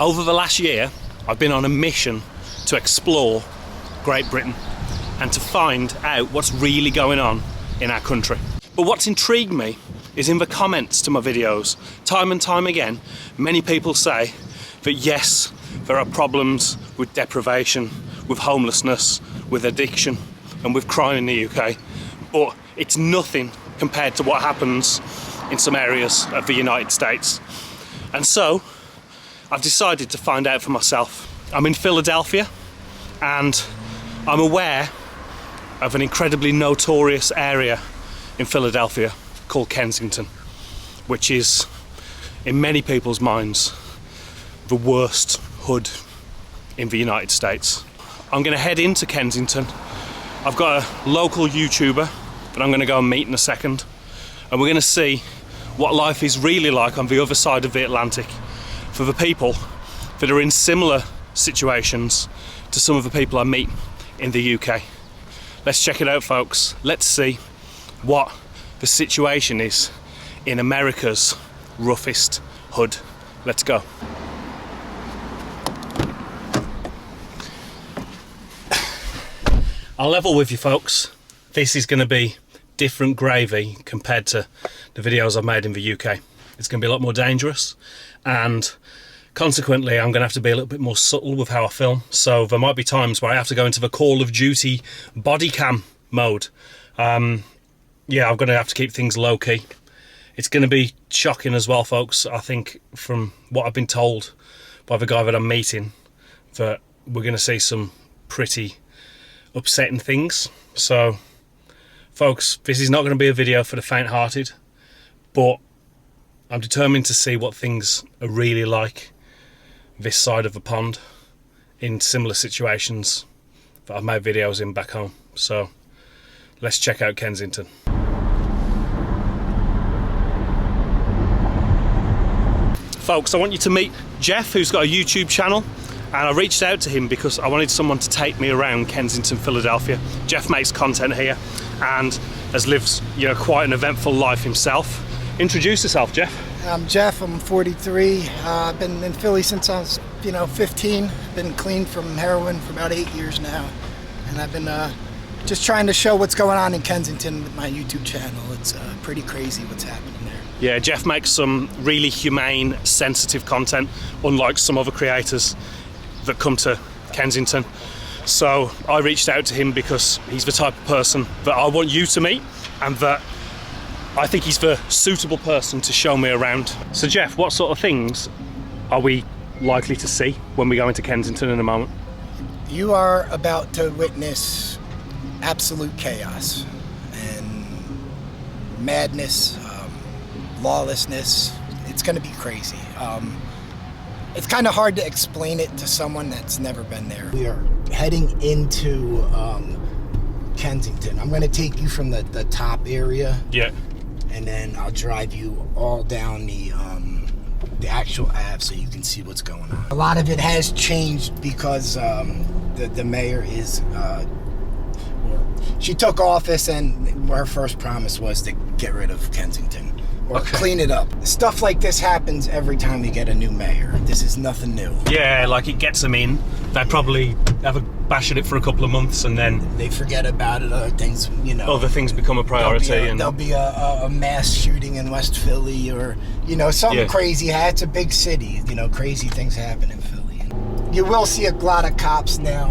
Over the last year, I've been on a mission to explore Great Britain and to find out what's really going on in our country. But what's intrigued me is in the comments to my videos, time and time again, many people say that yes, there are problems with deprivation, with homelessness, with addiction, and with crime in the UK, but it's nothing compared to what happens in some areas of the United States. And so, I've decided to find out for myself. I'm in Philadelphia, and I'm aware of an incredibly notorious area in Philadelphia called Kensington, which is, in many people's minds, the worst hood in the United States. I'm going to head into Kensington. I've got a local YouTuber that I'm going to go and meet in a second, and we're going to see what life is really like on the other side of the Atlantic for the people that are in similar situations to some of the people I meet in the UK. Let's check it out, folks. Let's see what the situation is in America's roughest hood. Let's go. I'll level with you, folks. This is going to be different gravy compared to the videos I've made in the UK. It's going to be a lot more dangerous, and consequently I'm going to have to be a little bit more subtle with how I film. So there might be times where I have to go into the Call of Duty body cam mode. Yeah, I'm going to have to keep things low key. It's going to be shocking as well, folks. I think from what I've been told by the guy that I'm meeting, that we're going to see some pretty upsetting things. So folks, this is not going to be a video for the faint-hearted, but I'm determined to see what things are really like this side of the pond in similar situations that I've made videos in back home. So let's check out Kensington. Folks, I want you to meet Jeff, who's got a YouTube channel, and I reached out to him because I wanted someone to take me around Kensington, Philadelphia. Jeff makes content here and has lived, quite an eventful life himself. Introduce yourself, Jeff. I'm Jeff, I'm 43. I've been in Philly since I was, 15. Been clean from heroin for about 8 years now. And I've been just trying to show what's going on in Kensington with my YouTube channel. It's pretty crazy what's happening there. Yeah, Jeff makes some really humane, sensitive content, unlike some other creators that come to Kensington. So I reached out to him because he's the type of person that I want you to meet, and that I think he's the suitable person to show me around. So Jeff, what sort of things are we likely to see when we go into Kensington in a moment? You are about to witness absolute chaos and madness, lawlessness. It's going to be crazy. It's kind of hard to explain it to someone that's never been there. We are heading into Kensington. I'm going to take you from the top area. Yeah. And then I'll drive you all down the actual Ave so you can see what's going on. A lot of it has changed because the mayor is, she took office and her first promise was to get rid of Kensington. Or clean it up. Stuff like this happens every time we get a new mayor. This is nothing new. Yeah, like it gets them in. They probably have a bash at it for a couple of months and then they forget about it. Other things, Other things become a priority. There'll be a mass shooting in West Philly, or something crazy. It's a big city. Crazy things happen in Philly. You will see a lot of cops now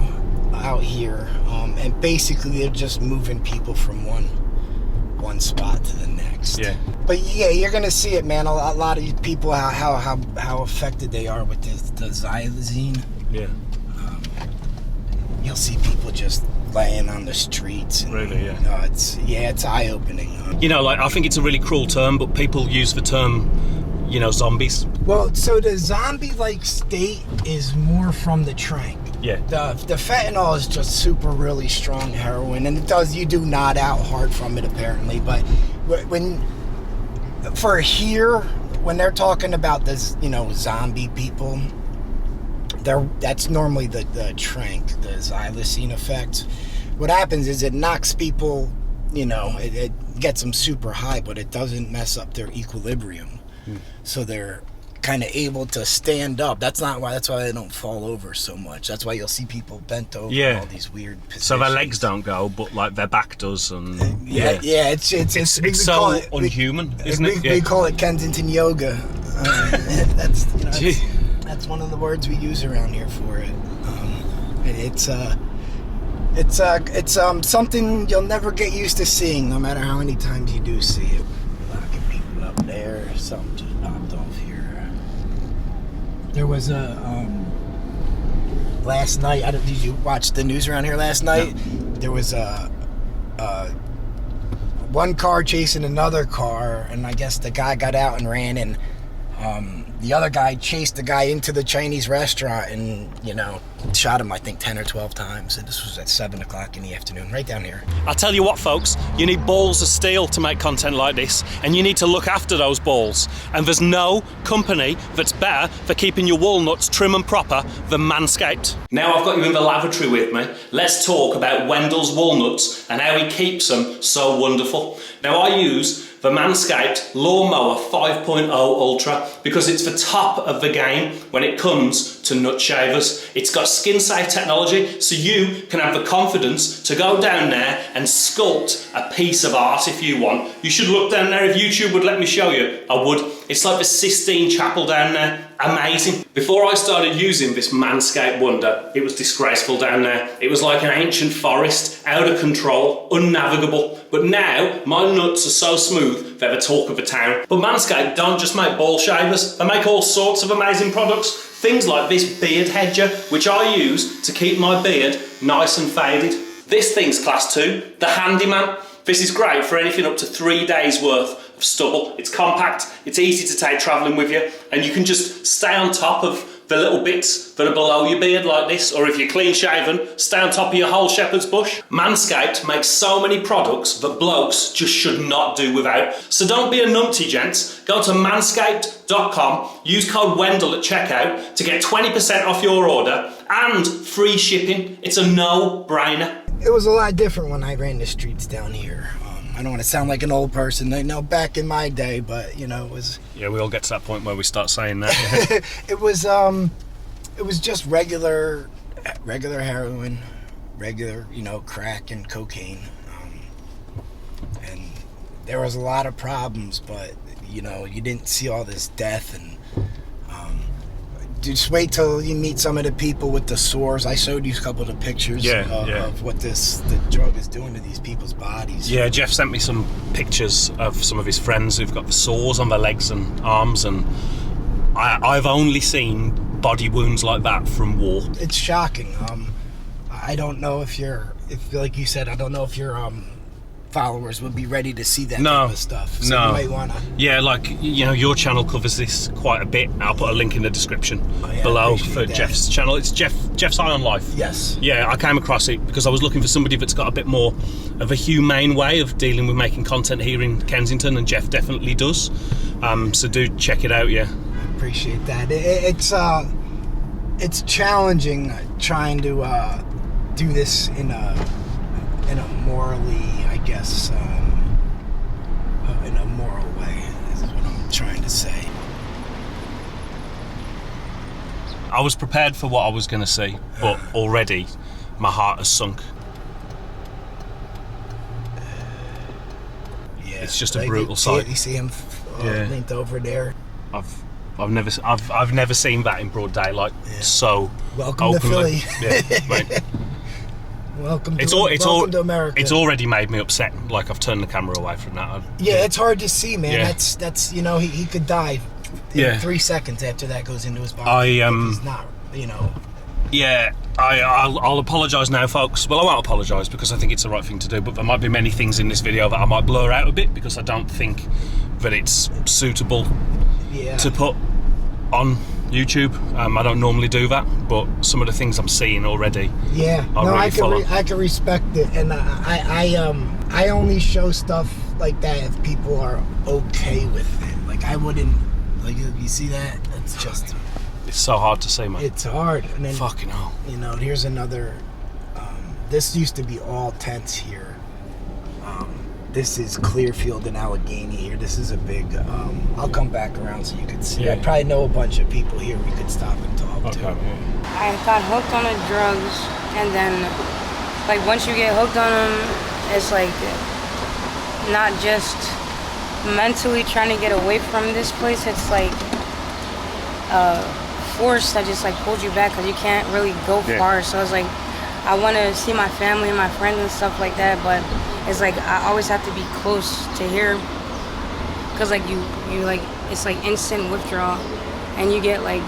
out here, and basically they're just moving people from one spot to the next. Yeah. But yeah, you're gonna see it, man. A lot of people, how affected they are with the xylazine. Yeah. You'll see people just laying on the streets. And, really? Yeah. It's eye-opening. I think it's a really cruel term, but people use the term, zombies. Well, so the zombie-like state is more from the trank. Yeah. The fentanyl is just super really strong heroin, and you do nod out hard from it apparently, but when they're talking about this, zombie people, that's normally the trank, the xylazine effect. What happens is it knocks people, it gets them super high, but it doesn't mess up their equilibrium. So they're kind of able to stand up. That's why they don't fall over so much. That's why you'll see people bent over in all these weird positions. So their legs don't go, but like their back does, and it's so unhuman, isn't it? We call it Kensington yoga. That's one of the words we use around here for it. It's something you'll never get used to seeing, no matter how many times you do see it. Locking people up there. Something just popped off here. There was last night. Did you watch the news around here last night? No. There was one car chasing another car, and I guess the guy got out and ran, and the other guy chased the guy into the Chinese restaurant and, shot him, I think, 10 or 12 times. And this was at 7 o'clock in the afternoon, right down here. I'll tell you what, folks, you need balls of steel to make content like this, and you need to look after those balls. And there's no company that's better for keeping your walnuts trim and proper than Manscaped. Now I've got you in the lavatory with me, let's talk about Wendell's walnuts and how he keeps them so wonderful. Now I use the Manscaped Lawnmower 5.0 Ultra because it's the top of the game when it comes to nut shavers. It's got skin safe technology, so you can have the confidence to go down there and sculpt a piece of art if you want. You should look down there. If YouTube would let me show you, I would. It's like the Sistine Chapel down there. Amazing. Before I started using this Manscaped wonder, it was disgraceful down there. It was like an ancient forest, out of control, unnavigable. But now, my nuts are so smooth, they're the talk of the town. But Manscaped don't just make ball shavers, they make all sorts of amazing products. Things like this beard hedger, which I use to keep my beard nice and faded. This thing's class 2, the Handyman. This is great for anything up to 3 days worth of stubble. It's compact, it's easy to take travelling with you, and you can just stay on top of the little bits that are below your beard like this, or if you're clean shaven, stay on top of your whole shepherd's bush. Manscaped makes so many products that blokes just should not do without. So don't be a numpty, gents. Go to manscaped.com, use code Wendell at checkout to get 20% off your order and free shipping. It's a no-brainer. It was a lot different when I ran the streets down here. I don't want to sound like an old person. I know back in my day, but it was. Yeah, we all get to that point where we start saying that. It was just regular heroin, regular crack and cocaine, and there was a lot of problems. But you didn't see all this death and. Just wait till you meet some of the people with the sores. I showed you a couple of the pictures of what the drug is doing to these people's bodies. Yeah, Jeff sent me some pictures of some of his friends who've got the sores on their legs and arms, and I've only seen body wounds like that from war. It's shocking. I don't know if like you said, I don't know if your followers would be ready to see that type of stuff. So you might wanna. Yeah, your channel covers this quite a bit. I'll put a link in the description below for Jeff's channel. It's Jeff's Eye on Life. Yes. Yeah, I came across it because I was looking for somebody that's got a bit more of a humane way of dealing with making content here in Kensington, and Jeff definitely does. So do check it out. Yeah. I appreciate that. It's challenging trying to do this in a morally, I guess, in a moral way, is what I'm trying to say. I was prepared for what I was going to see, but already my heart has sunk. Yeah, it's just a brutal sight. You see him linked over there. I've never seen that in broad daylight. Yeah. So welcome openly. to Philly. Yeah, right. Welcome to America. It's already made me upset. Like I've turned the camera away from that. It's hard to see, man. Yeah. That's he could die in 3 seconds after that goes into his body. He's not, Yeah, I'll apologise now, folks. Well, I won't apologise because I think it's the right thing to do. But there might be many things in this video that I might blur out a bit because I don't think that it's suitable to put on YouTube. I don't normally do that, but some of the things I'm seeing already. Yeah, I can respect it, and I only show stuff like that if people are okay with it. Like I wouldn't, you see that? It's just. It's so hard to see, man. It's hard. And then, fucking hell. Here's another. This used to be all tents here. This is Clearfield and Allegheny here. This is a big, I'll come back around so you can see. Yeah. I probably know a bunch of people here we could stop and talk to. I got hooked on the drugs, and then, like, once you get hooked on them, it's like not just mentally trying to get away from this place, it's like force that just like pulls you back because you can't really go far. So it's like I want to see my family and my friends and stuff like that, but it's like I always have to be close to here because like you like it's like instant withdrawal, and you get like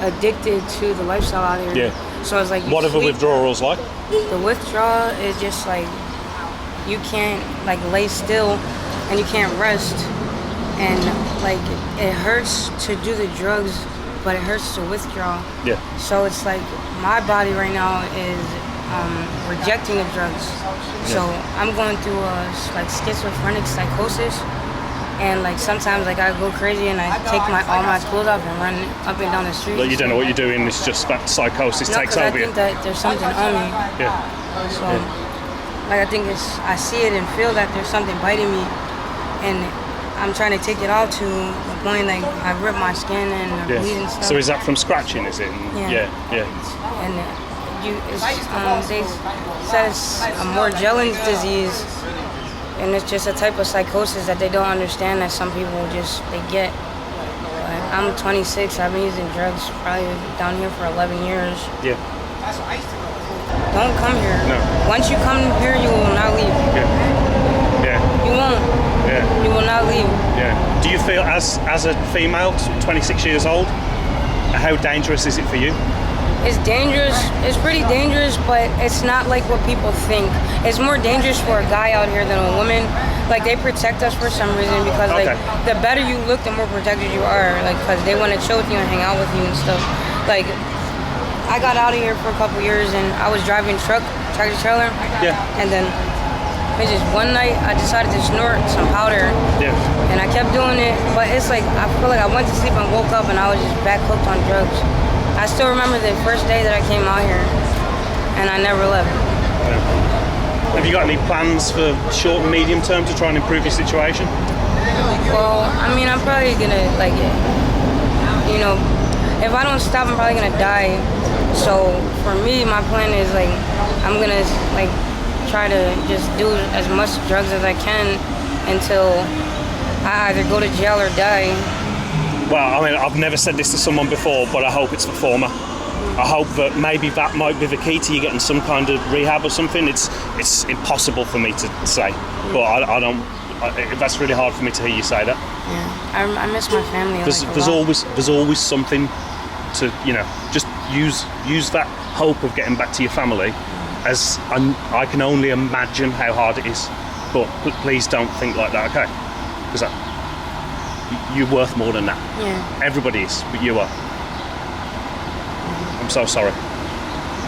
addicted to the lifestyle out here. Yeah. So it's like what are the withdrawals like? The withdrawal is just like you can't like lay still and you can't rest, and like it hurts to do the drugs, but it hurts to withdraw. Yeah. So it's like my body right now is rejecting the drugs. Yeah. So I'm going through a like schizophrenic psychosis, and like sometimes like I go crazy and I take all my clothes off and run up and down the street. Like you don't know what you're doing. It's just that psychosis takes over you. I think that there's something on me. Yeah. So like I think I see it and feel that there's something biting me, and I'm trying to take it off to the point like I rip my skin and I bleed and stuff. So is that from scratching? Is it? Yeah. And they said it's a Morgellons disease, and it's just a type of psychosis that they don't understand that some people they get. But I'm 26. I've been using drugs probably down here for 11 years. Yeah. Don't come here. No. Once you come here, you will not leave. Yeah. You won't. Yeah. You will not leave. Yeah. Do you feel as a female, 26 years old, how dangerous is it for you? It's dangerous. It's pretty dangerous, but it's not like what people think. It's more dangerous for a guy out here than a woman. Like they protect us for some reason because like the better you look, the more protected you are. Like because they want to chill with you and hang out with you and stuff. Like I got out of here for a couple years and I was driving tractor trailer. Yeah. And then just one night I decided to snort some powder. Yeah. And I kept doing it, but it's like I feel like I went to sleep and woke up and I was just back hooked on drugs. I still remember the first day that I came out here, and I never left. Have you got any plans for short and medium term to try and improve your situation? Well, I mean, I'm probably gonna if I don't stop, I'm probably gonna die. So for me, my plan is like, I'm gonna like try to just do as much drugs as I can until I either go to jail or die. Well, I mean, I've never said this to someone before, but I hope it's the former. I hope that maybe that might be the key to you getting some kind of rehab or something. It's impossible for me to say, but I don't. That's really hard for me to hear you say that. Yeah, I miss my family. There's always something to just use that hope of getting back to your family. As I can only imagine how hard it is, but please don't think like that, okay? Because you're worth more than that. Yeah. Everybody is, but you are. I'm so sorry.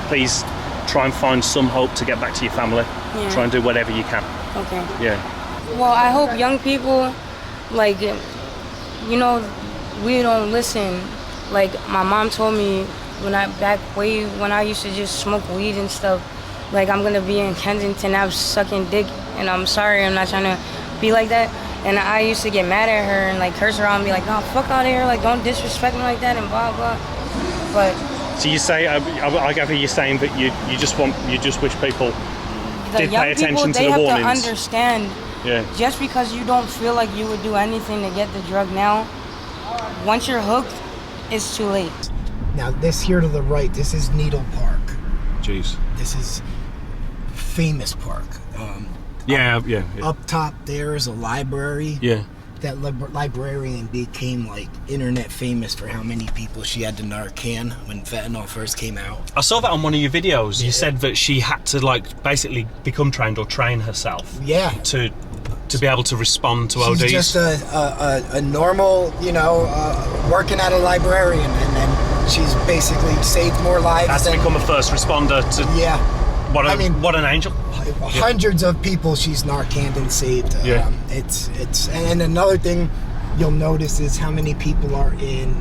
Please try and find some hope to get back to your family. Yeah. Try and do whatever you can. Okay. Yeah. Well, I hope young people, we don't listen. Like my mom told me when I used to just smoke weed and stuff, like I'm gonna be in Kensington, I was sucking dick, and I'm sorry, I'm not trying to be like that. And I used to get mad at her and like curse her out and be like, no, fuck out of here, like don't disrespect me like that and blah blah. But so you say, I gather you're saying that you just wish people did pay attention to the warnings. They have to understand. Yeah. Just because you don't feel like you would do anything to get the drug now, once you're hooked, it's too late. Now this here to the right, this is Needle Park. Jeez. This is famous park. Yeah. Up top there is a library. Yeah. That librarian became like internet famous for how many people she had to Narcan when fentanyl first came out. I saw that on one of your videos. You said that she had to like basically become trained or train herself. Yeah. To be able to respond to ODs. She's just a normal, working at a librarian, and then she's basically saved more lives. Has to become a first responder to. Yeah. What an angel. Hundreds of people she's Narcaned and saved. Yeah. And another thing you'll notice is how many people are in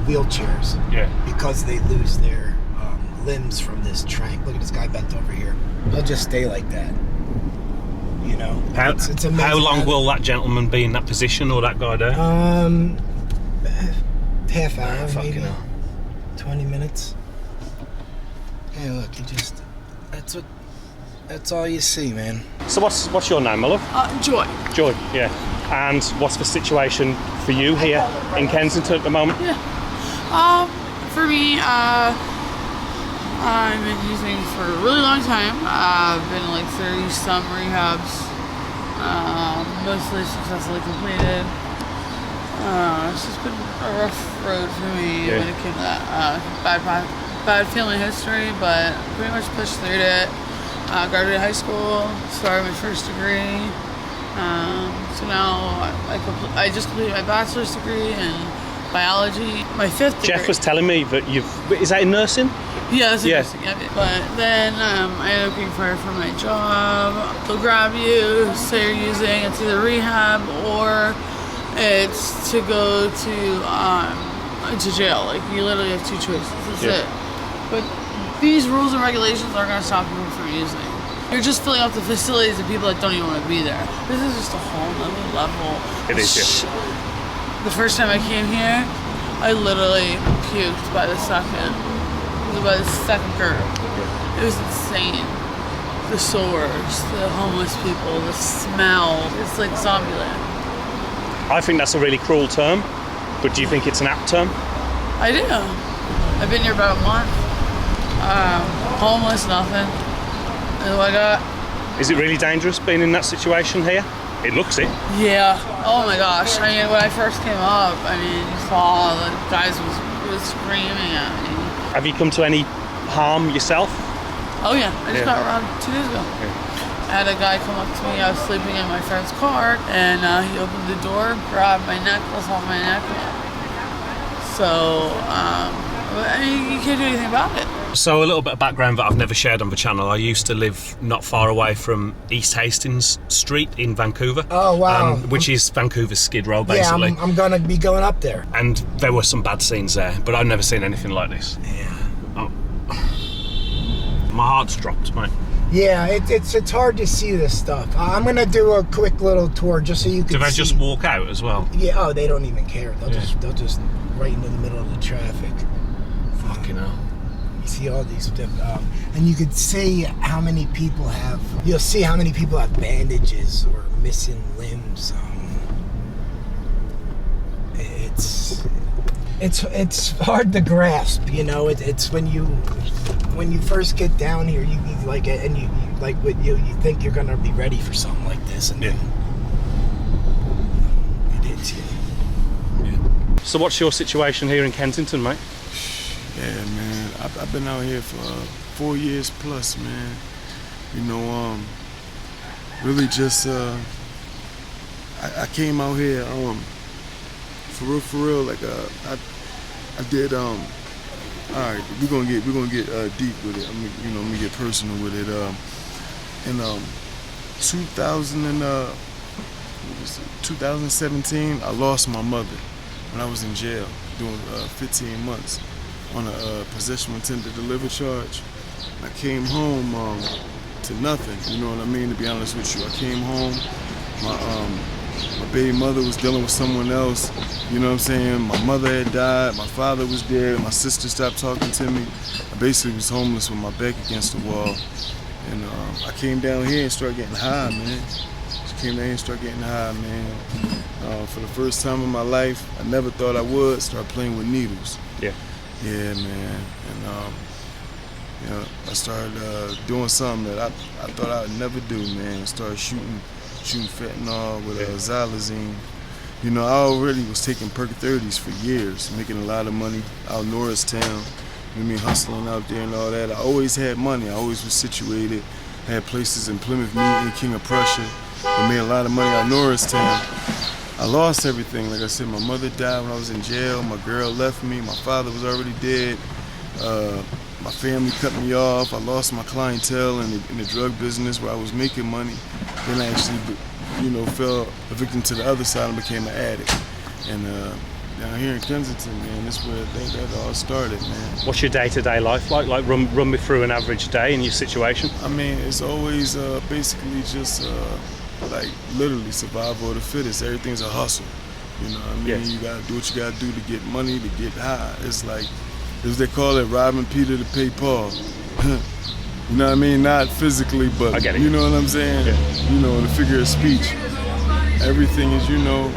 wheelchairs. Yeah. Because they lose their limbs from this trank. Look at this guy bent over here. He'll just stay like that. know. How, it's amazing. How long will that gentleman be in that position, or that guy there? Half hour, Fucking maybe. hell. 20 minutes. Hey, look, that's all you see, man. So what's your name, my love? Joy. Joy, yeah. And what's the situation for you here in Kensington at the moment? Yeah. For me, I've been using for a really long time. I've been in like 30-some rehabs, mostly successfully completed. It's just been a rough road for me when it came to that. Bad family history, but pretty much pushed through it. Graduated high school, started my first degree. So now I just completed my bachelor's degree in biology. My fifth degree. Jeff was telling me that is that in nursing? Yeah, that's interesting. Yeah. But then I ended up getting fired from my job. They'll grab you, say you're using, it's either rehab or it's to go to jail. Like, you literally have two choices. That's it. But these rules and regulations aren't going to stop people from using. You're just filling up the facilities of people that don't even want to be there. This is just a whole other level. It is, yeah. The first time I came here, I literally puked by the second. By the second curve. It was insane. The sores, the homeless people, the smell. It's like Zombieland. I think that's a really cruel term, but do you think it's an apt term? I do. I've been here about a month. Homeless, nothing. That's what I got. Is it really dangerous being in that situation here? It looks it. Yeah. Oh my gosh. I mean, when I first came up, you saw the guys was screaming at me. Have you come to any harm yourself? Oh yeah. I just got robbed 2 days ago. I had a guy come up to me. I was sleeping in my friend's car, and he opened the door, grabbed my necklace off my neck. So, you can't do anything about it. So a little bit of background that I've never shared on the channel. I used to live not far away from East Hastings Street in Vancouver. Oh, wow. Which is Vancouver's Skid Row, basically. Yeah, I'm going to be going up there. And there were some bad scenes there, but I've never seen anything like this. Yeah. Oh. My heart's dropped, mate. Yeah, it's hard to see this stuff. I'm going to do a quick little tour just so you can see. Do they just walk out as well? Yeah, oh, they don't even care. They'll just right into the middle of the traffic. Fucking hell. You see all these stuff, and you could see how many people have. You'll see how many people have bandages or missing limbs. It's hard to grasp, you know. It's when you first get down here, you like it, and you think you're gonna be ready for something like this, and then it hits you. Yeah. So what's your situation here in Kensington, mate? Yeah, man. I've been out here for 4 years plus, man. You know, really just I came out here for real. Like I did. All right, we're gonna get deep with it. I'm gonna get personal with it. In 2017, I lost my mother when I was in jail doing 15 months. On a possession with intent to deliver charge. I came home to nothing, you know what I mean, to be honest with you. I came home, my baby mother was dealing with someone else, you know what I'm saying? My mother had died, my father was dead, my sister stopped talking to me. I basically was homeless with my back against the wall. And I came down here and started getting high, man. For the first time in my life, I never thought I would start playing with needles. Yeah. Yeah, man, and I started doing something that I thought I'd never do, man. I started shooting fentanyl with xylazine. You know, I already was taking Perc-30s for years, making a lot of money out Norristown. You know what I mean, hustling out there and all that. I always had money. I always was situated. I had places in Plymouth, Meeting, King of Prussia. I made a lot of money out Norristown. I lost everything. Like I said, my mother died when I was in jail. My girl left me. My father was already dead. My family cut me off. I lost my clientele in the drug business where I was making money. Then I actually, fell a victim to the other side and became an addict. And down here in Kensington, man, that's where that all started, man. What's your day-to-day life like? Like, run me through an average day in your situation. I mean, it's always basically just like literally survival of the fittest. Everything's a hustle. You know what I mean? Yes. You gotta do what you gotta do to get money, to get high. It's like, as they call it, robbing Peter to pay Paul. You know what I mean? Not physically, but I get it. You know what I'm saying? Yeah. You know, in the figure of speech. Everything is, you know,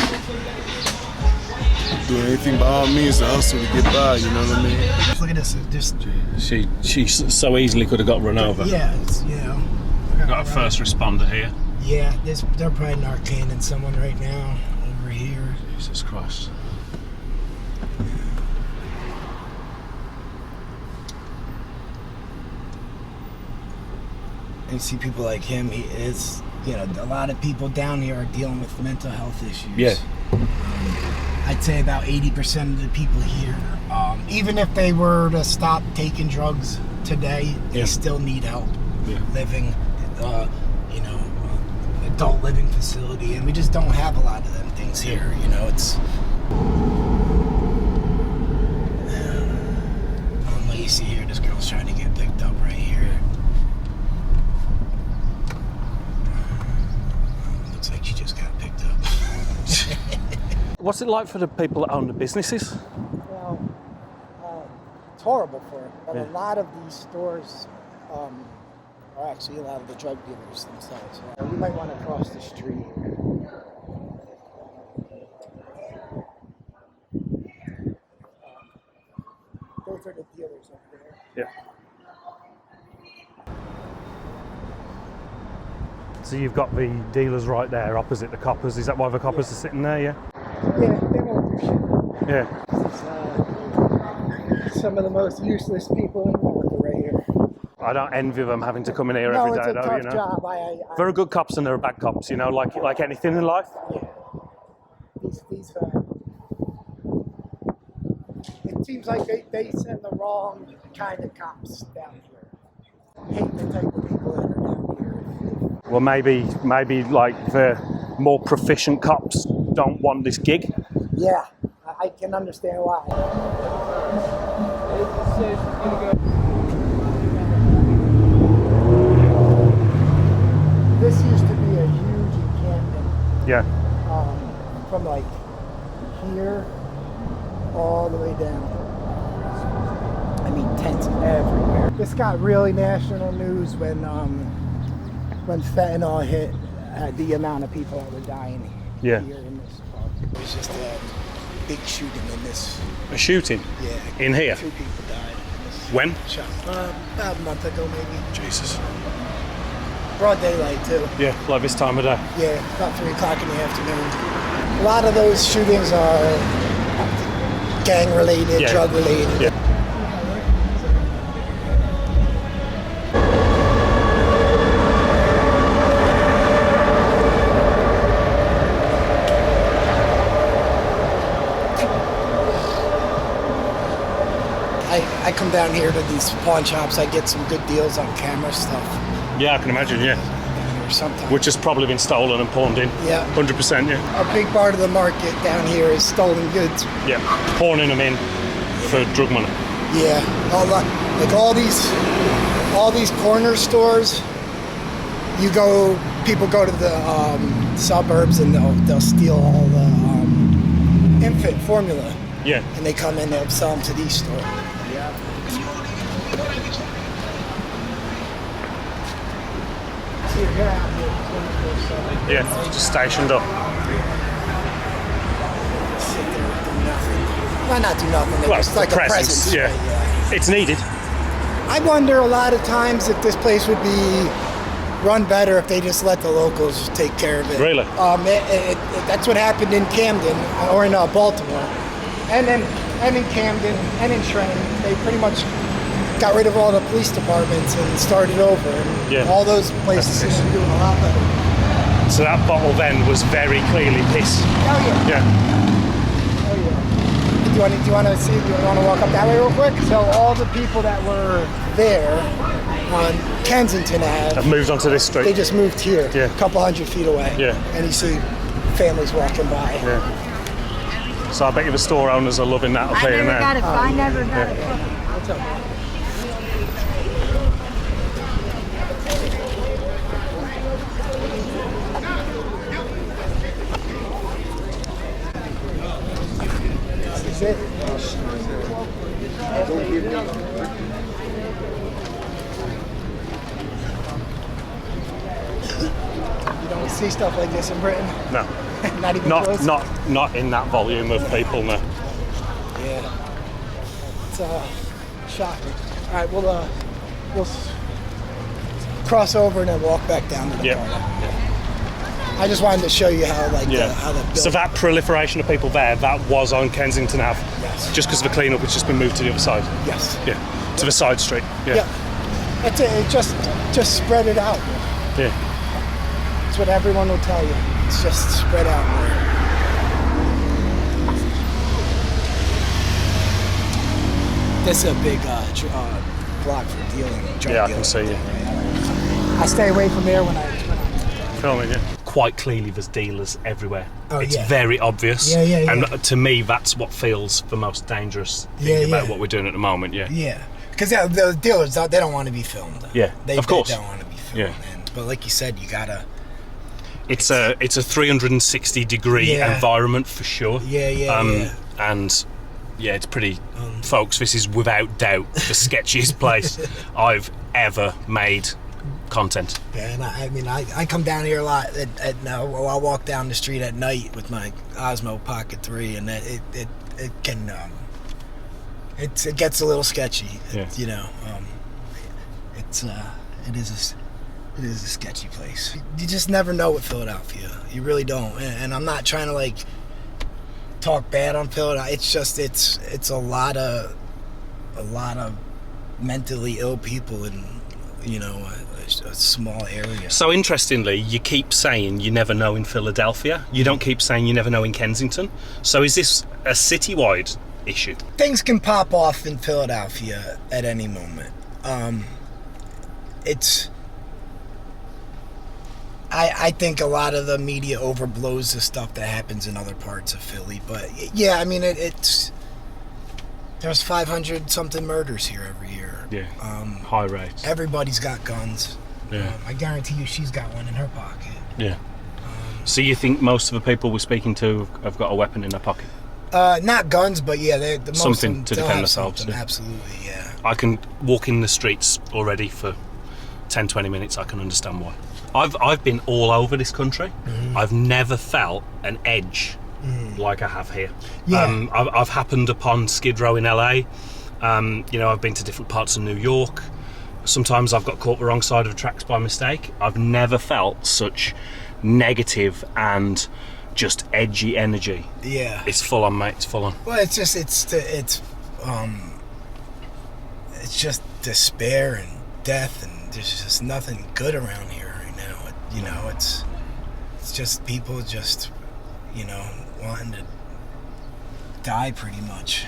doing anything by all means to hustle to get by, you know what I mean? Look at this, just... She so easily could have got run over. Yeah, it's, you know... Got a first responder here. Yeah, they're probably narcaning someone right now over here. Jesus Christ. And see people like him, he is, you know, a lot of people down here are dealing with mental health issues. Yeah. I'd say about 80% of the people here, even if they were to stop taking drugs today, they still need help living, you know, adult living facility, and we just don't have a lot of them things here. You know, it's on Lacey here. This girl's trying to get picked up right here. Looks like she just got picked up. What's it like for the people that own the businesses? Well, it's horrible for them, but a lot of these stores are actually a lot of the drug dealers themselves. You might want to cross the street. Those are the dealers up there. Yeah. So you've got the dealers right there opposite the coppers. Is that why the coppers are sitting there, yeah? Yeah, they won't do shit. Yeah. It's, some of the most useless people in America right here. I don't envy them having to come in here every day, it's a though, tough you know. job. There are good cops and there are bad cops, you know, like anything in life. Yeah. It seems like they send the wrong kind of cops down here. I hate the type of people that are down here. Well, maybe like the more proficient cops don't want this gig. Yeah, I can understand why. This used to be a huge encampment. Yeah. From like here all the way down. I mean, tents everywhere. This got really national news when fentanyl hit, the amount of people that were dying here in this park. It was just a big shooting in this. A shooting? Yeah. In here? 2 people died. When? Shot. About a month ago, maybe. Jesus. Broad daylight, too. Yeah, like this time of day. Yeah, about 3 o'clock in the afternoon. A lot of those shootings are gang-related, drug-related. Yeah. I come down here to these pawn shops, I get some good deals on camera stuff. Yeah, I can imagine, yeah. Or sometimes. Which has probably been stolen and pawned in. Yeah. 100%, yeah. A big part of the market down here is stolen goods. Yeah, pawning them in for drug money. Yeah, all these corner stores. People go to the suburbs and they'll steal all the infant formula. Yeah. And they come in, they'll sell them to these stores. Yeah, just stationed up. Sit there and do nothing. Well, not do nothing. They're just like a presence. Yeah. It's needed. I wonder a lot of times if this place would be run better if they just let the locals take care of it. Really? That's what happened in Camden or in Baltimore, and in Camden and in Trenton. They pretty much got rid of all the police departments and started over. And all those places seem to be doing a lot better. So that bottle then was very clearly piss. Oh yeah. Yeah. Oh yeah. Do you want to see? Do you want to walk up that way real quick? So all the people that were there on Kensington Ave I've moved onto this street. They just moved here, Yeah. a couple 100 feet away. Yeah. And you see families walking by. Yeah. So I bet you the store owners are loving that up here now. I never got it. What's up? is it. You don't see stuff like this in Britain? No. Not even close? Not in that volume of people, no. Yeah. It's shocking. All right, we'll cross over and then walk back down to the park. I just wanted to show you how how the So that proliferation of people there, that was on Kensington Ave. Yes. Just because of the clean-up, it's just been moved to the other side. Yes. Yeah. To the side street. Yeah. That's it. It just spread it out. Yeah. That's what everyone will tell you. It's just spread out more. This is a big block for dealing. Yeah, I can see you. I stay away from there when I'm Filming it. Quite clearly, there's dealers everywhere. Oh, it's yeah. very obvious. Yeah. And to me, that's what feels the most dangerous thing about what we're doing at the moment. Yeah. Yeah. Because the dealers, they don't want to be filmed. Yeah. Of course. They don't want to be filmed. Yeah. But like you said, you gotta. It's a 360-degree environment for sure. Yeah. And yeah, it's pretty. Folks, this is without doubt the sketchiest place I've ever made content. Yeah, and I come down here a lot. I'll walk down the street at night with my Osmo Pocket 3, and it can it gets a little sketchy. Yeah. It is a sketchy place. You just never know with Philadelphia. You really don't. And I'm not trying to talk bad on Philadelphia. It's just it's a lot of mentally ill people in a small area. So interestingly, you keep saying you never know in Philadelphia. You don't keep saying you never know in Kensington. So is this a citywide issue? Things can pop off in Philadelphia at any moment. I think a lot of the media overblows the stuff that happens in other parts of Philly, but yeah, I mean there's 500 something murders here every year. Yeah. High rates. Everybody's got guns. Yeah. I guarantee you she's got one in her pocket. Yeah. So you think most of the people we're speaking to have got a weapon in their pocket? Not guns, but yeah, the most something to defend themselves. Yeah. Absolutely, yeah. I can walk in the streets already for 10-20 minutes. I can understand why. I've been all over this country. Mm-hmm. I've never felt an edge like I have here. Yeah. I've happened upon Skid Row in LA. I've been to different parts of New York. Sometimes I've got caught the wrong side of the tracks by mistake. I've never felt such negative and just edgy energy. Yeah. It's full on, mate. It's full on. Well, it's just despair and death, and there's just nothing good around here right now. It's just people just wanting to die pretty much.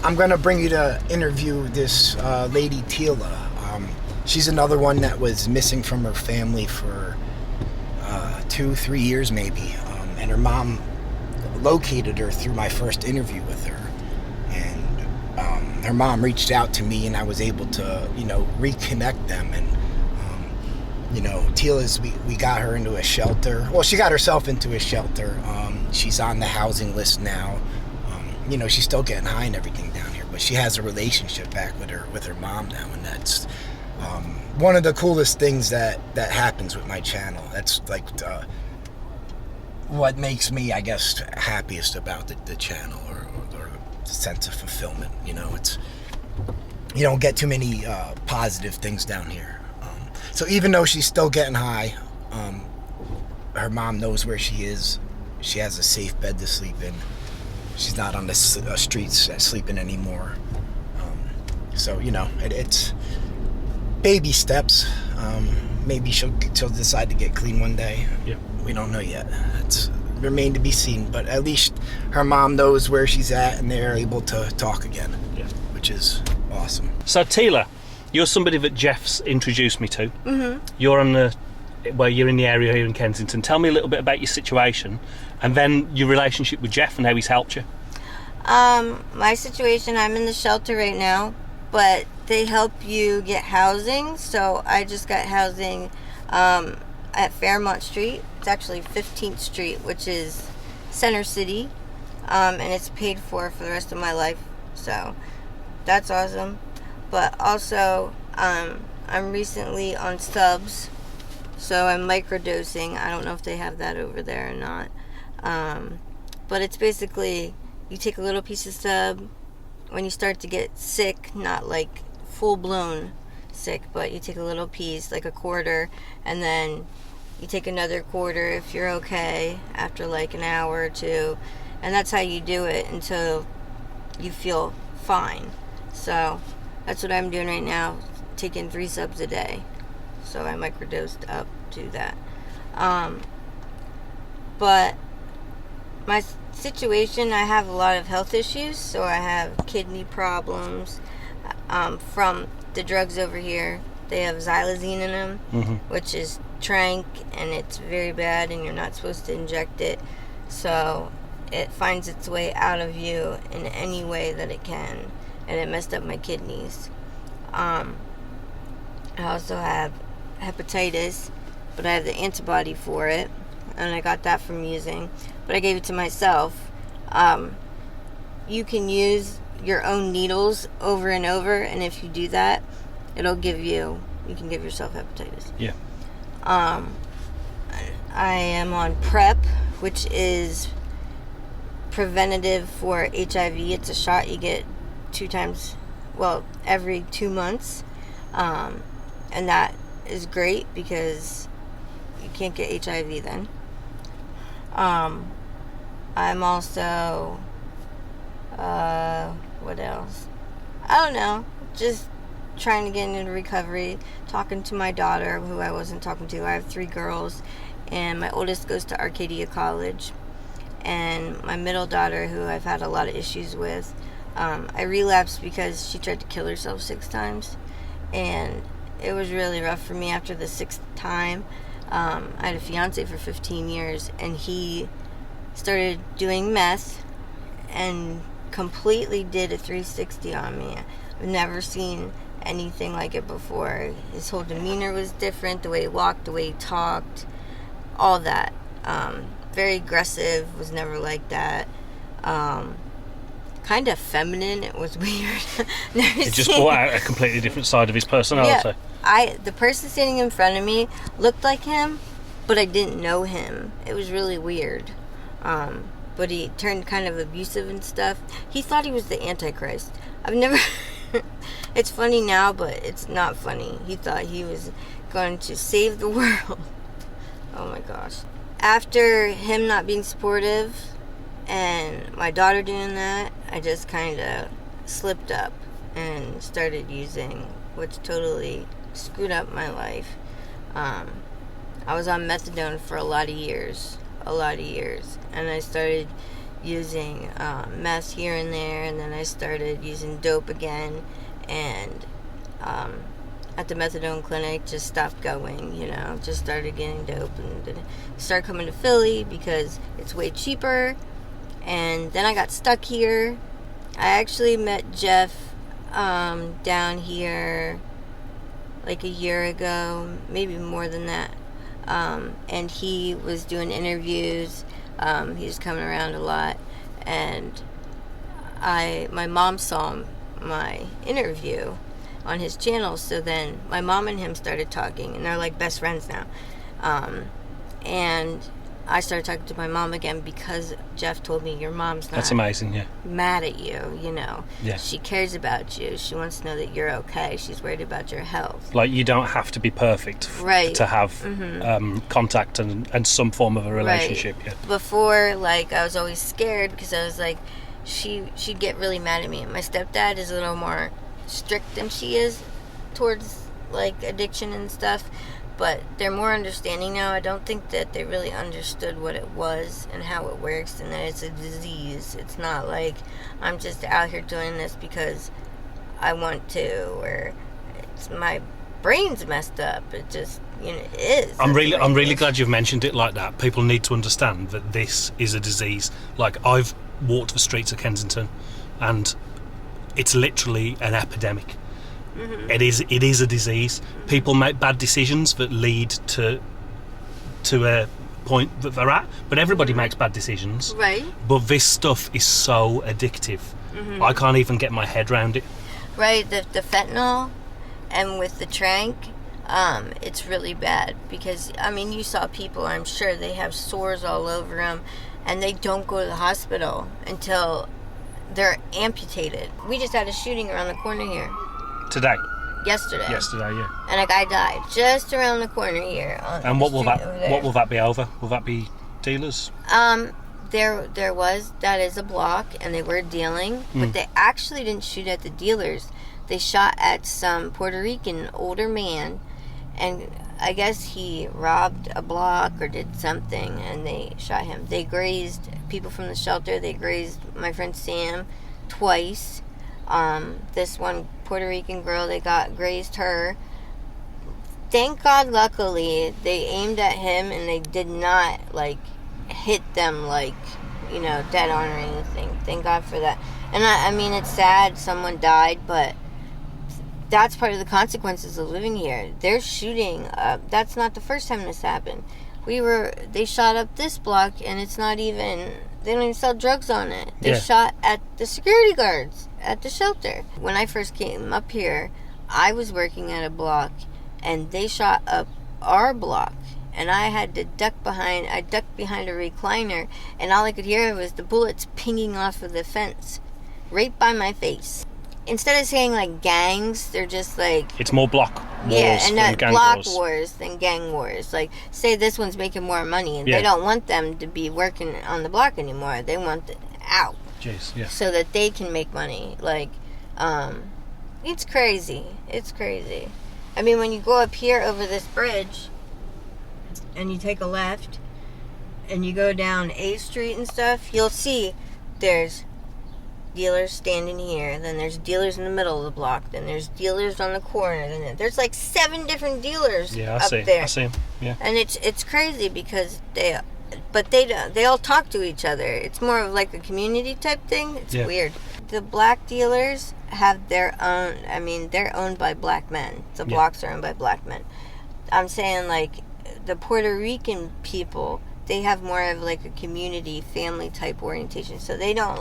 I'm gonna bring you to interview this lady Tila. She's another one that was missing from her family for 2-3 years maybe, and her mom located her through my first interview with her, and her mom reached out to me, and I was able to reconnect them. And Tila's, we got her into a shelter. Well, she got herself into a shelter. She's on the housing list now. She's still getting high and everything down here, but she has a relationship back with her mom now, and that's one of the coolest things that happens with my channel. That's what makes me, I guess, happiest about the channel, or the sense of fulfillment. It's, you don't get too many positive things down here. So even though she's still getting high, her mom knows where she is. She has a safe bed to sleep in. She's not on the streets sleeping anymore. So it's baby steps. Maybe she'll decide to get clean one day. Yeah. We don't know yet. It's remain to be seen. But at least her mom knows where she's at, and they're able to talk again. Yeah. Which is awesome. So Tila, you're somebody that Jeff's introduced me to. Mm-hmm. You're you're in the area here in Kensington. Tell me a little bit about your situation, and then your relationship with Jeff and how he's helped you. My situation, I'm in the shelter right now, but they help you get housing. So I just got housing at Fairmont Street, It's actually 15th Street, which is Center City, and it's paid for the rest of my life. So that's awesome. But also, I'm recently on subs, so I'm microdosing. I don't know if they have that over there or not. But it's basically, you take a little piece of sub when you start to get sick, not like full-blown sick, but you take a little piece, like a quarter, and then you take another quarter if you're okay after like an hour or two, and that's how you do it until you feel fine. So that's what I'm doing right now, taking 3 subs a day. So I microdosed up to that. But my situation, I have a lot of health issues. So I have kidney problems from the drugs over here. They have xylazine in them, which is tranq, and it's very bad, and you're not supposed to inject it. So it finds its way out of you in any way that it can, and it messed up my kidneys. I also have hepatitis, but I have the antibody for it, and I got that from using, but I gave it to myself. You can use your own needles over and over, and if you do that, it'll give you can give yourself hepatitis. Yeah. I am on PrEP, which is preventative for HIV. It's a shot you get every 2 months. And that is great because you can't get HIV then. I'm also, what else? I don't know. Just trying to get into recovery, talking to my daughter, who I wasn't talking to. I have 3 girls, and my oldest goes to Arcadia College. And my middle daughter, who I've had a lot of issues with, I relapsed because she tried to kill herself 6 times. And it was really rough for me after the 6th time. I had a fiance for 15 years, and he started doing meth and completely did a 360 on me. I've never seen anything like it before. His whole demeanor was different, the way he walked, the way he talked, all that. Very aggressive, was never like that. Kind of feminine, it was weird. It just brought out a completely different side of his personality. Yeah, the person standing in front of me looked like him, but I didn't know him. It was really weird. But he turned kind of abusive and stuff. He thought he was the Antichrist. I've never... It's funny now, but it's not funny. He thought he was going to save the world. Oh my gosh. After him not being supportive and my daughter doing that, I just kind of slipped up and started using, which totally screwed up my life. I was on methadone for a lot of years, and I started using meth here and there, and then I started using dope again, and at the methadone clinic just stopped going, just started getting dope, and started coming to Philly because it's way cheaper. And then I got stuck here. I actually met Jeff down here like a year ago, maybe more than that. And he was doing interviews. He was coming around a lot, and my mom saw my interview on his channel, so then my mom and him started talking, and they're like best friends now. And I started talking to my mom again because Jeff told me your mom's not That's amazing, yeah. mad at you, Yeah. She cares about you. She wants to know that you're okay. She's worried about your health. Like, you don't have to be perfect to have contact and some form of a relationship. Right. Yeah. Before, like, I was always scared because I was like, she'd get really mad at me. My stepdad is a little more strict than she is towards, like, addiction and stuff. But they're more understanding now. I don't think that they really understood what it was and how it works, and that it's a disease. It's not like I'm just out here doing this because I want to, or it's my brain's messed up. It just, it is. I'm really glad you've mentioned it like that. People need to understand that this is a disease. Like, I've walked the streets of Kensington, and it's literally an epidemic. Mm-hmm. It is a disease. Mm-hmm. People make bad decisions that lead to point that they're at. But everybody makes bad decisions. Right. But this stuff is so addictive. I can't even get my head around it. Right, the fentanyl and with the trank, it's really bad because, I mean, you saw people, I'm sure they have sores all over them and they don't go to the hospital until they're amputated. We just had a shooting around the corner here. Today? Yesterday, yeah. And a guy died just around the corner here. And what will that be over? Will that be dealers? That is a block, and they were dealing, but they actually didn't shoot at the dealers. They shot at some Puerto Rican older man, and I guess he robbed a block or did something, and they shot him. They grazed people from the shelter. They grazed my friend Sam twice. This one Puerto Rican girl, they grazed her. Thank God, luckily, they aimed at him, and they did not, hit them dead on or anything. Thank God for that. And I mean, it's sad someone died, but that's part of the consequences of living here. They're shooting up. That's not the first time this happened. They shot up this block, and it's not even, they don't even sell drugs on it. They shot at the security guards at the shelter. When I first came up here, I was working at a block, and they shot up our block. And I had to ducked behind a recliner, and all I could hear was the bullets pinging off of the fence right by my face. Instead of saying gangs, they're just it's more block wars and than gang block wars. wars than gang wars. Say this one's making more money, and they don't want them to be working on the block anymore. They want it out. Jeez, yeah. So that they can make money. It's crazy. It's crazy. I mean, when you go up here over this bridge, and you take a left, and you go down A Street and stuff, you'll see there's dealers standing here, then there's dealers in the middle of the block, then there's dealers on the corner, then there's 7 different dealers up there. I see them, yeah. And it's crazy because they all talk to each other. It's more of a community type thing. It's weird. The black dealers have their own, they're owned by black men. The blocks are owned by black men. I'm saying the Puerto Rican people, they have more of a community family type orientation. So they don't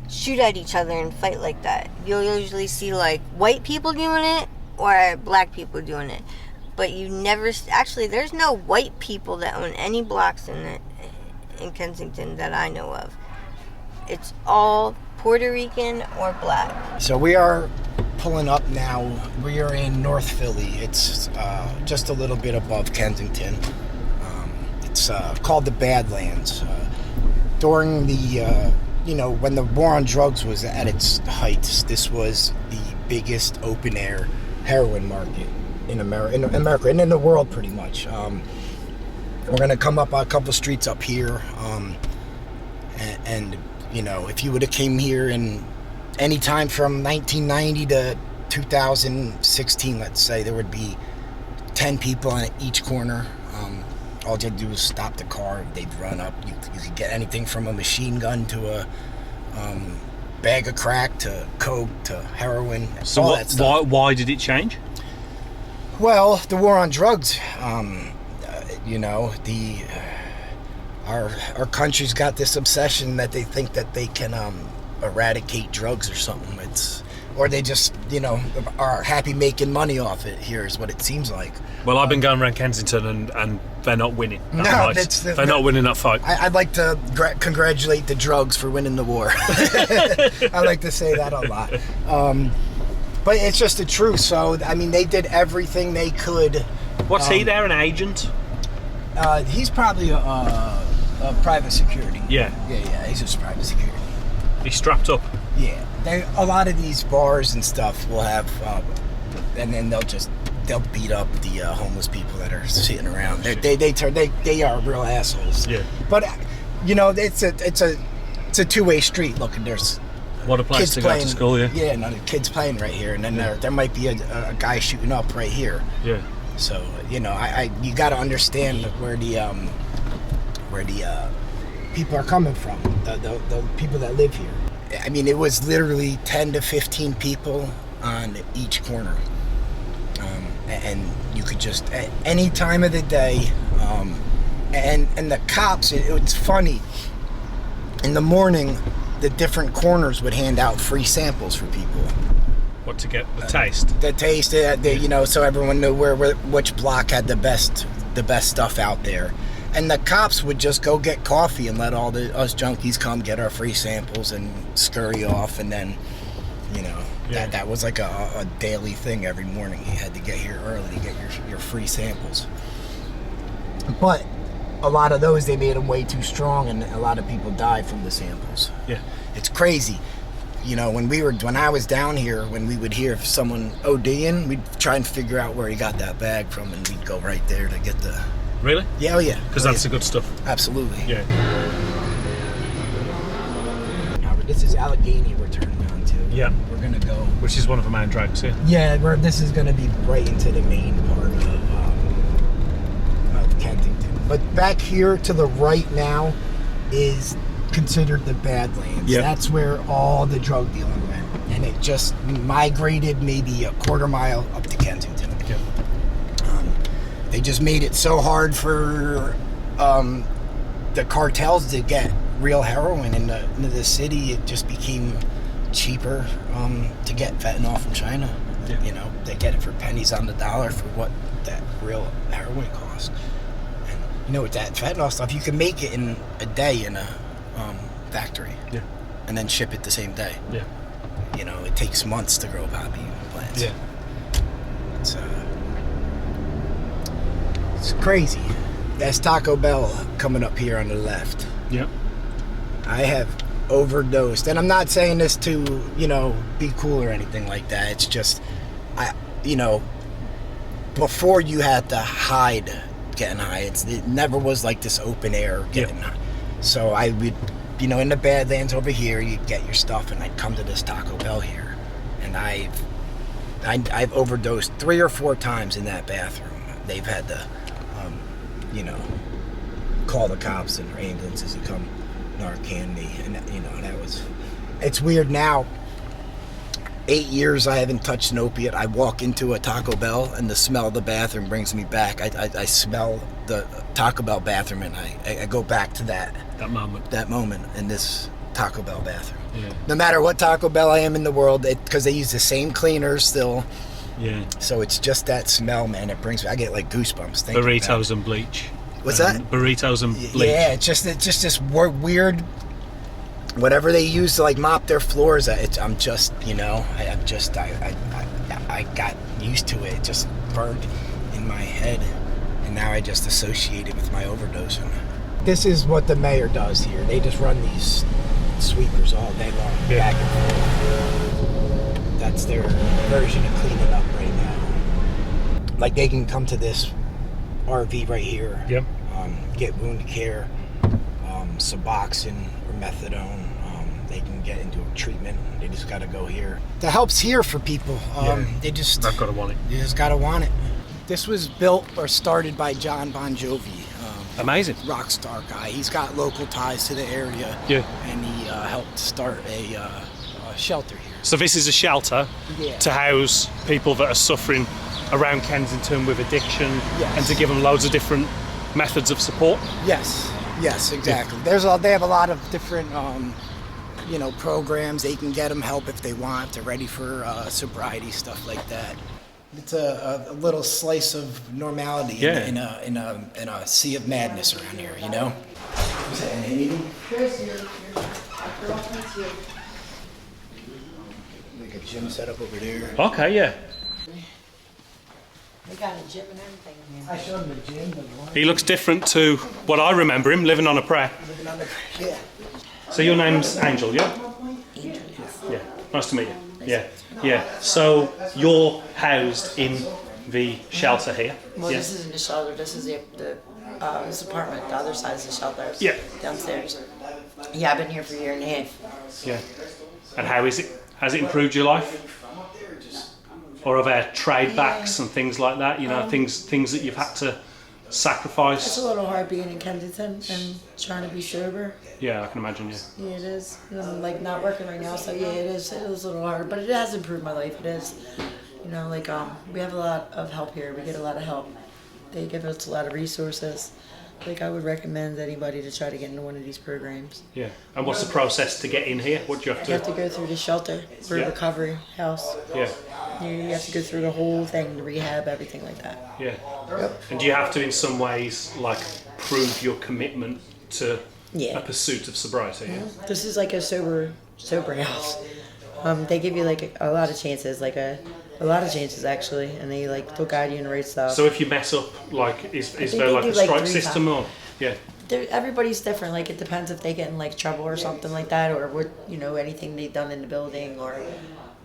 shoot at each other and fight like that. You'll usually see white people doing it or black people doing it. But you never, actually there's no white people that own any blocks in Kensington that I know of. It's all Puerto Rican or black. So we are pulling up now. We are in North Philly. It's just a little bit above Kensington. It's called the Badlands. During the, when the war on drugs was at its height, this was the biggest open air heroin market in America and in the world, pretty much. We're gonna come up a couple streets up here, and if you would have came here in any time from 1990 to 2016, let's say, there would be 10 people on each corner. All you had to do was stop the car. They'd run up. You could get anything from a machine gun to a bag of crack to coke to heroin. So all that stuff. Why did it change? Well, the war on drugs. Our country's got this obsession that they think that they can eradicate drugs or something. Or they just, are happy making money off it. Here is what it seems like. Well, I've been going around Kensington and they're not winning. They're not winning that fight. I'd like to congratulate the drugs for winning the war. I like to say that a lot. But it's just the truth. So, they did everything they could. What's he there, an agent? He's probably a private security. Yeah, he's just private security. He's strapped up. Yeah. A lot of these bars and stuff will have, and then they'll beat up the homeless people that are sitting around. They are real assholes. Yeah. But it's a two-way street. Look, there's what a place to go to school. Yeah, the kids playing right here, and then there might be a guy shooting up right here. Yeah. So you got to understand where the people are coming from. The people that live here. It was literally 10 to 15 people on each corner. And you could just, at any time of the day, And the cops, it's funny. In the morning, the different corners would hand out free samples for people. What, to get the taste? The taste, so everyone knew which block had the best stuff out there. And the cops would just go get coffee and let all us junkies come get our free samples and scurry off, and then, that was like a daily thing every morning. You had to get here early to get your free samples. But a lot of those, they made them way too strong, and a lot of people died from the samples. Yeah. It's crazy. When I was down here, when we would hear someone ODing, we'd try and figure out where he got that bag from, and we'd go right there to get the... Really? Yeah, oh yeah. Because that's the good stuff. Absolutely. Yeah. Now, this is Allegheny we're turning on to. Yeah. We're going to go... Which is one of the main drags here. Yeah, this is going to be right into the main part of Kensington. But back here to the right now is considered the Badlands. Yep. That's where all the drug dealing went. And it just migrated maybe a quarter mile up to Kensington. Yep. They just made it so hard for the cartels to get real heroin into the city. It just became cheaper to get fentanyl from China. Yeah. They get it for pennies on the dollar for what that real heroin costs. And with that fentanyl stuff, you can make it in a day in a factory. Yeah. And then ship it the same day. Yeah. It takes months to grow poppy plants. Yeah. It's crazy. That's Taco Bell coming up here on the left. Yep. I have overdosed, and I'm not saying this to be cool or anything like that. It's just before you had to hide getting high, it never was like this open air getting high. So I would in the Badlands over here, you'd get your stuff, and I'd come to this Taco Bell here, and I've overdosed 3 or 4 times in that bathroom. They've had to call the cops and ambulances to come Narcan me, and that was... It's weird now. 8 years I haven't touched an opiate. I walk into a Taco Bell and the smell of the bathroom brings me back. I smell the Taco Bell bathroom, and I go back to that moment in this Taco Bell bathroom. Yeah. No matter what Taco Bell I am in the world, because they use the same cleaners still. Yeah. So it's just that smell, man. It brings me... I get like goosebumps. Burritos and bleach. What's that? Burritos and bleach. Yeah, it's just this weird... Whatever they use to like mop their floors, I got used to it. It just burned in my head, and now I just associate it with my overdosing. This is what the mayor does here. They just run these sweepers all day long, back and forth. That's their version of cleaning up right now. Like, they can come to this RV right here, get wound care, Suboxone or methadone. They can get into a treatment. They just got to go here. The help's here for people. They just... They've got to want it. They just got to want it. This was built or started by John Bon Jovi. Amazing. Rock star guy. He's got local ties to the area. Yeah. And he helped start a shelter here. So this is a shelter to house people that are suffering around Kensington with addiction, and to give them loads of different methods of support? Yes, exactly. Yeah. They have a lot of different... programs. They can get them help if they want. They're ready for sobriety, stuff like that. It's a little slice of normality in a sea of madness around here, Is that an meeting? Here's your girlfriend's here. Like a gym set up over there. Okay, yeah. They got a gym and everything in here. I showed him the gym. He looks different to what I remember him, living on a prayer. Yeah. So your name's Angel, yeah? Angel, yes. Yeah, nice to meet you. Yeah. So you're housed in the shelter here? Well, this isn't the shelter. This is this apartment. The other side is the shelter. Yeah. Downstairs. Yeah, I've been here for a year and a half. Yeah. And how is it? Has it improved your life? Or are there trade backs and things like that? Things that you've had to sacrifice? It's a little hard being in Kensington and trying to be sober. Yeah, I can imagine, Yeah, it is. I'm not working right now, so yeah, it is. It is a little hard, but it has improved my life. It is. We have a lot of help here. We get a lot of help. They give us a lot of resources. Like, I would recommend anybody to try to get into one of these programs. Yeah. And what's the process to get in here? What do you have to... You have to go through the shelter for a recovery house. Yeah. You have to go through the whole thing, the rehab, everything like that. Yeah. Yep. And do you have to, in some ways, like, prove your commitment to a pursuit of sobriety? Yeah? This is like a sober house. They give you like a lot of chances, like a lot of chances actually, and they'll guide you in the right stuff. So if you mess up, like, is there like a strike system or? Yeah. Everybody's different. Like, it depends if they get in like trouble or something like that, or what, anything they've done in the building, or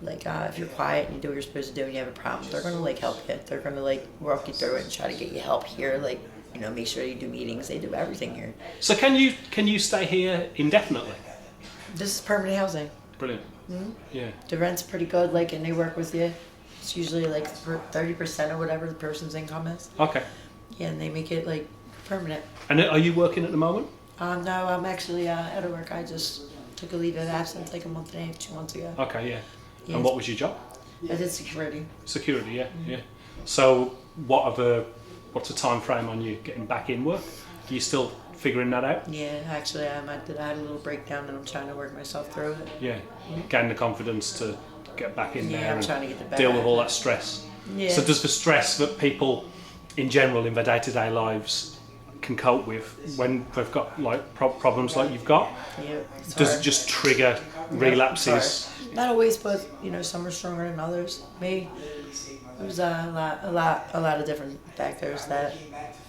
like if you're quiet and you do what you're supposed to do and you have a problem, they're gonna like help you. They're gonna like walk you through it and try to get you help here. Like, make sure you do meetings. They do everything here. So can you stay here indefinitely? This is permanent housing. Brilliant. Mm-hmm. Yeah. The rent's pretty good. Like, and they work with you. It's usually like 30% or whatever the person's income is. Okay. Yeah, and they make it like permanent. And are you working at the moment? No, I'm actually out of work. I just took a leave of absence like a month and a half, 2 months ago. Okay, yeah. And what was your job? I did security. Security, yeah, yeah. So what's the time frame on you getting back in work? Are you still figuring that out? Yeah, actually, I had a little breakdown and I'm trying to work myself through it. Yeah, gain the confidence to get back in there I'm trying to get the deal with all that stress. Yeah. So does the stress that people in general in their day-to-day lives can cope with when they've got like problems like you've got, does it just trigger relapses? Not always, but some are stronger than others. Me, there's a lot of different factors that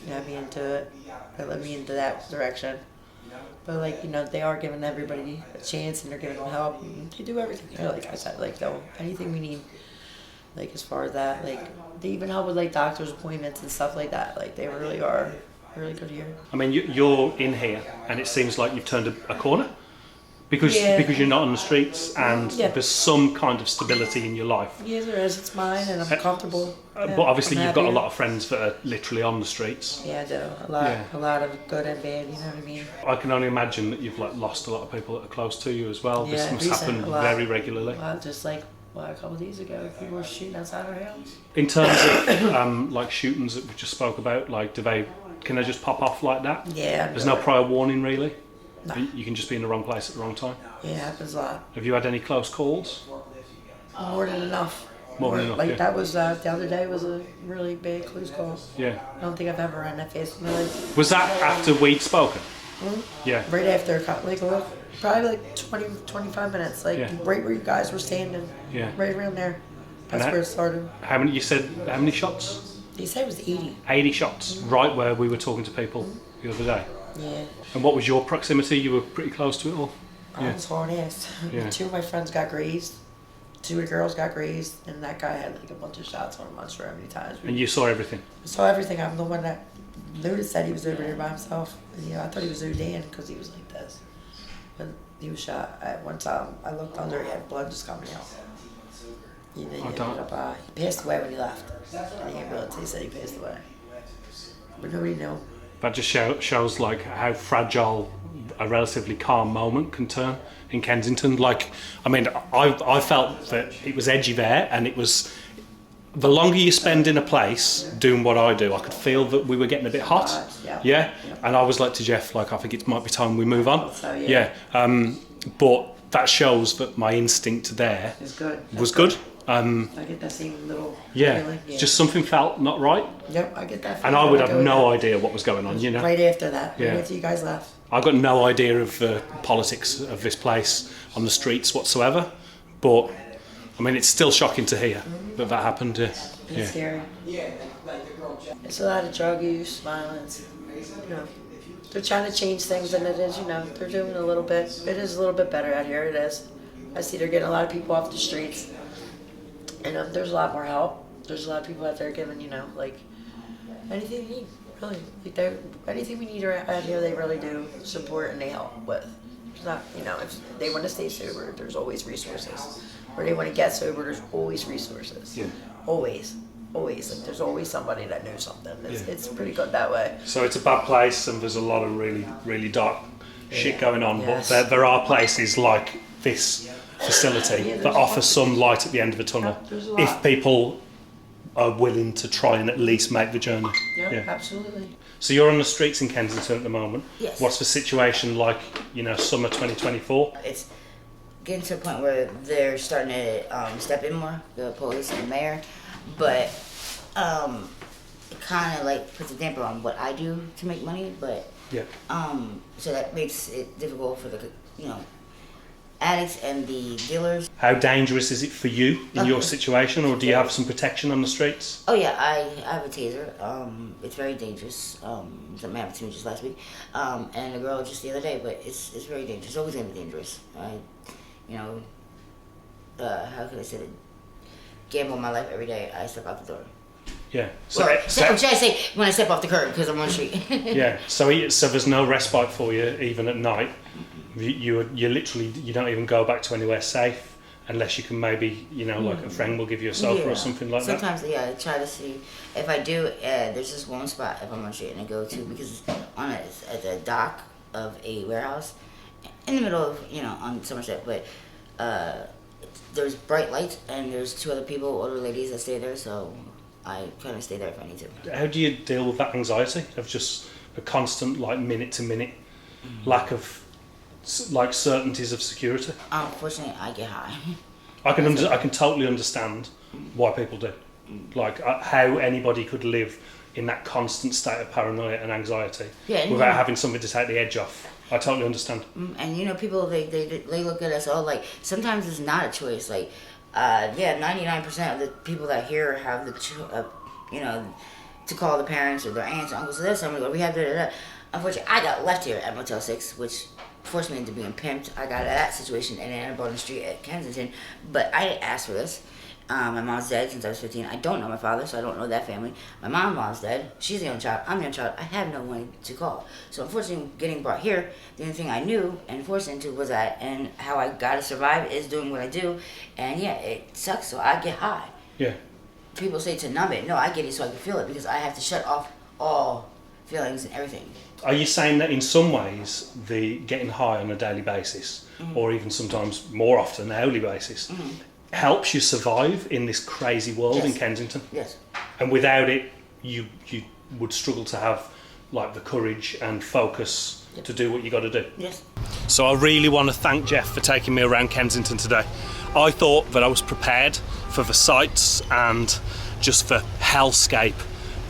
got me into it, that led me into that direction. But they are giving everybody a chance and they're giving them help. And they do everything. Like I said, anything we need. Like, as far as that, they even help with doctor's appointments and stuff like that. They really are really good here. I mean, you're in here, and it seems like you've turned a corner because you're not on the streets, and there's some kind of stability in your life. Yeah, there is. It's mine, and I'm comfortable. But obviously, you've got a lot of friends that are literally on the streets. Yeah, I do. A lot of good and bad. You know what I mean? I can only imagine that you've lost a lot of people that are close to you as well. Yeah, this must happen very regularly. Just a couple of days ago, people were shooting outside our house. In terms of shootings that we just spoke about, can they just pop off like that? Yeah. There's no prior warning, really? No. You can just be in the wrong place at the wrong time? Yeah, it happens a lot. Have you had any close calls? More than enough. More than enough, that was, the other day was a really big close call. Yeah. I don't think I've ever run that fast in my life. Was that after we'd spoken? Mm-hmm. Yeah. Right after, probably 20, 25 minutes, right where you guys were standing. Yeah. Right around there. That's where it started. How many shots? They said it was 80. 80 shots, right where we were talking to people the other day. Yeah. And what was your proximity? You were pretty close to it all? I was hard ass. Yeah. 2 of my friends got grazed. 2 of the girls got grazed, and that guy had a bunch of shots on him. I'm not sure how many times. And you saw everything? I saw everything. I'm the one that noticed that he was over there by himself. And, I thought he was Udan because he was like this. But he was shot. At one time, I looked under, he had blood just coming out. He passed away when he left. The ambulance, they said he passed away. But nobody knew. That just shows how fragile a relatively calm moment can turn in Kensington. I felt that it was edgy there, and it was the longer you spend in a place doing what I do, I could feel that we were getting a bit hot. Yeah. And I was like to Jeff, I think it might be time we move on. But that shows that my instinct there was good. I get that same little feeling. Just something felt not right. Yep, I get that feeling. And I would have no idea what was going on, Right after that, right after you guys left. I got no idea of the politics of this place on the streets whatsoever. But, it's still shocking to hear that happened. It's scary. It's a lot of drug use, violence. They're trying to change things, and it is, they're doing a little bit. It is a little bit better out here, it is. I see they're getting a lot of people off the streets. And there's a lot more help. There's a lot of people out there giving, anything you need, really. Anything we need out here, they really do support and they help with. It's not, if they want to stay sober, there's always resources. Or they want to get sober, there's always resources. Yeah. Always. There's always somebody that knows something. It's pretty good that way. So it's a bad place, and there's a lot of really, really dark shit going on. Yes. But there are places like this facility that offers some light at the end of the tunnel if people are willing to try and at least make the journey. Yeah, absolutely. So you're on the streets in Kensington at the moment. Yes. What's the situation like, you know, summer 2024? It's getting to a point where they're starting to step in more, the police and the mayor, but it kind of like puts a damper on what I do to make money, but yeah. So that makes it difficult for the, you know, addicts and the dealers. How dangerous is it for you in your situation, or do you have some protection on the streets? Oh yeah, I have a taser. It's very dangerous. Something happened to me just last week, and a girl just the other day. But it's very dangerous. It's always gonna be dangerous. You know, how could I say that? Gamble my life every day. I step out the door. Yeah. So should I say when I step off the curb because I'm on the street? Yeah. So there's no respite for you even at night. You literally, you don't even go back to anywhere safe unless you can maybe, you know, like a friend will give you a sofa or something like that. Sometimes, yeah, I try to see if I do. There's this one spot if I'm on the street and I go to because it's at the dock of a warehouse in the middle of, you know, on Somerset, but there's bright lights and there's two other people, older ladies that stay there, so I kind of stay there if I need to. How do you deal with that anxiety of just a constant, like, minute to minute lack of, like, certainties of security? Unfortunately, I get high. I can totally understand why people do, like how anybody could live in that constant state of paranoia and anxiety without having something to take the edge off. I totally understand. And you know, people they look at us all like sometimes it's not a choice. Like, 99% of the people that here have the you know, to call the parents or their aunts or uncles. So there's somebody go, we have da. Unfortunately, I got left here at Motel 6, which forced me into being pimped. I got that situation and then I bought on the street at Kensington, but I didn't ask for this. My mom's dead since I was 15. I don't know my father, so I don't know that family. My mom's dead. She's the only child. I'm the only child. I have no one to call. So unfortunately, getting brought here, the only thing I knew and forced into was that, and how I gotta survive is doing what I do. And yeah, it sucks, so I get high. Yeah. People say to numb it. No, I get it so I can feel it because I have to shut off all feelings and everything. Are you saying that in some ways the getting high on a daily basis, or even sometimes more often an hourly basis, helps you survive in this crazy world in Kensington? Yes. And without it, you would struggle to have like the courage and focus to do what you got to do. Yes. So I really want to thank Jeff for taking me around Kensington today. I thought that I was prepared for the sights and just the hellscape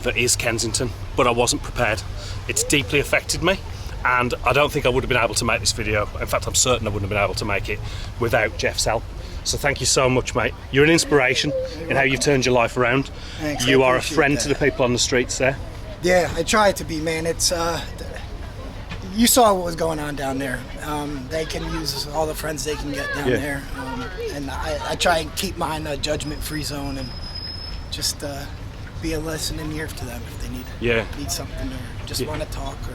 that is Kensington, but I wasn't prepared. It's deeply affected me, and I don't think I would have been able to make this video. In fact, I'm certain I wouldn't have been able to make it without Jeff's help. So thank you so much, mate. You're an inspiration in how you've turned your life around. Thanks, you are a friend to the people on the streets there. Yeah, I try to be, man. It's you saw what was going on down there. They can use all the friends they can get down there, and I try and keep mine a judgment-free zone and just be a listening ear to them if they need something or just want to talk or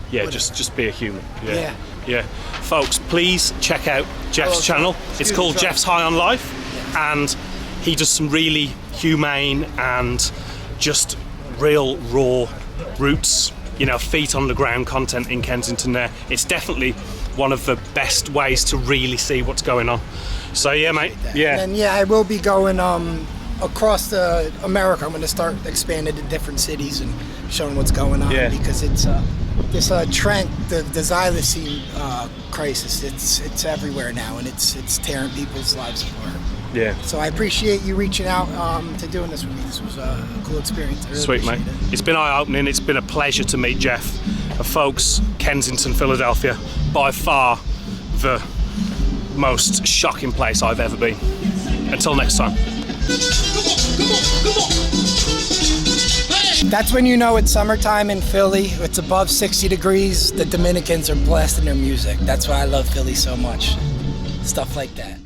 whatever. just be a human. Yeah. Folks, please check out Jeff's channel. It's called Jeff's High on Life, and he does some really humane and just real raw roots, you know, feet on the ground content in Kensington there. It's definitely one of the best ways to really see what's going on. So yeah, mate. Yeah. And I will be going across America. I'm going to start expanding to different cities and showing what's going on because it's this Trent, the xylosine crisis. It's everywhere now, and it's tearing people's lives apart. Yeah. So I appreciate you reaching out to doing this with me. This was a cool experience. Really Sweet, mate. It's been eye-opening. It's been a pleasure to meet Jeff. Folks, Kensington, Philadelphia, by far the most shocking place I've ever been. Until next time. That's when you know it's summertime in Philly. It's above 60 degrees. The Dominicans are blasting their music. That's why I love Philly so much. Stuff like that.